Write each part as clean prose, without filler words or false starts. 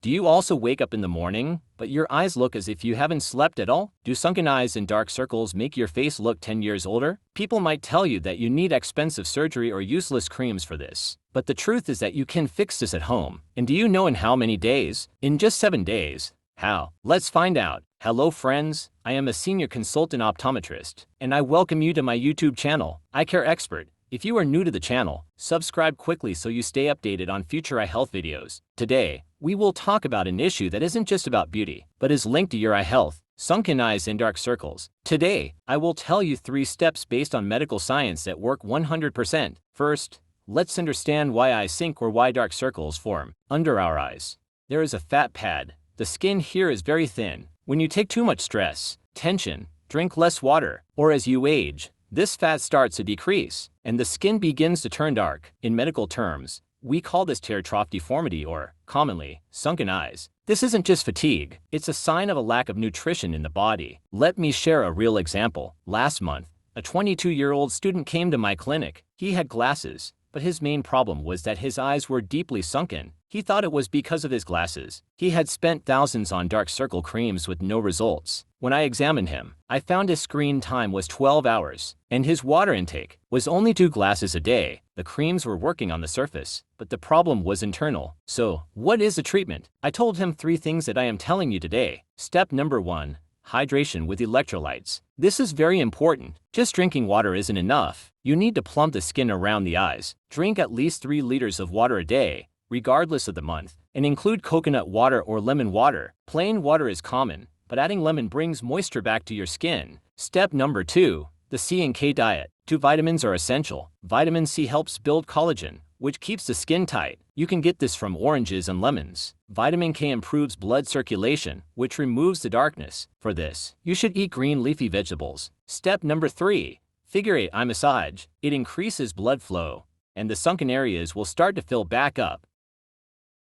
Do you also wake up in the morning, but your eyes look as if you haven't slept at all? Do sunken eyes and dark circles make your face look 10 years older? People might tell you that you need expensive surgery or useless creams for this. But the truth is that you can fix this at home. And do you know in how many days? In just 7 days. How? Let's find out. Hello friends, I am a senior consultant optometrist, and I welcome you to my YouTube channel, Eye Care Expert. If you are new to the channel, subscribe quickly so you stay updated on future eye health videos. Today, we will talk about an issue that isn't just about beauty, but is linked to your eye health: sunken eyes and dark circles. Today, I will tell you 3 steps based on medical science that work 100%. First, let's understand why eyes sink or why dark circles form under our eyes. There is a fat pad. The skin here is very thin. When you take too much stress, tension, drink less water, or as you age, this fat starts to decrease, and the skin begins to turn dark. In medical terms, we call this tear trough deformity or, commonly, sunken eyes. This isn't just fatigue, it's a sign of a lack of nutrition in the body. Let me share a real example. Last month, a 22-year-old student came to my clinic. He had glasses, but his main problem was that his eyes were deeply sunken. He thought it was because of his glasses. He had spent thousands on dark circle creams with no results. When I examined him, I found his screen time was 12 hours, and his water intake was only 2 glasses a day. The creams were working on the surface, but the problem was internal. So, what is the treatment? I told him 3 things that I am telling you today. Step number 1. Hydration with electrolytes. This is very important. Just drinking water isn't enough. You need to plump the skin around the eyes. Drink at least 3 liters of water a day, regardless of the month, and include coconut water or lemon water. Plain water is common, but adding lemon brings moisture back to your skin. Step number 2. The C and K diet. 2 vitamins are essential. Vitamin C helps build collagen, which keeps the skin tight. You can get this from oranges and lemons. Vitamin K improves blood circulation, which removes the darkness. For this, you should eat green leafy vegetables. Step number 3. Figure 8 eye massage. It increases blood flow, and the sunken areas will start to fill back up.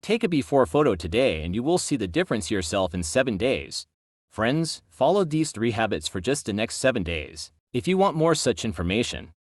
Take a before photo today and you will see the difference yourself in 7 days. Friends, follow these 3 habits for just the next 7 days. If you want more such information,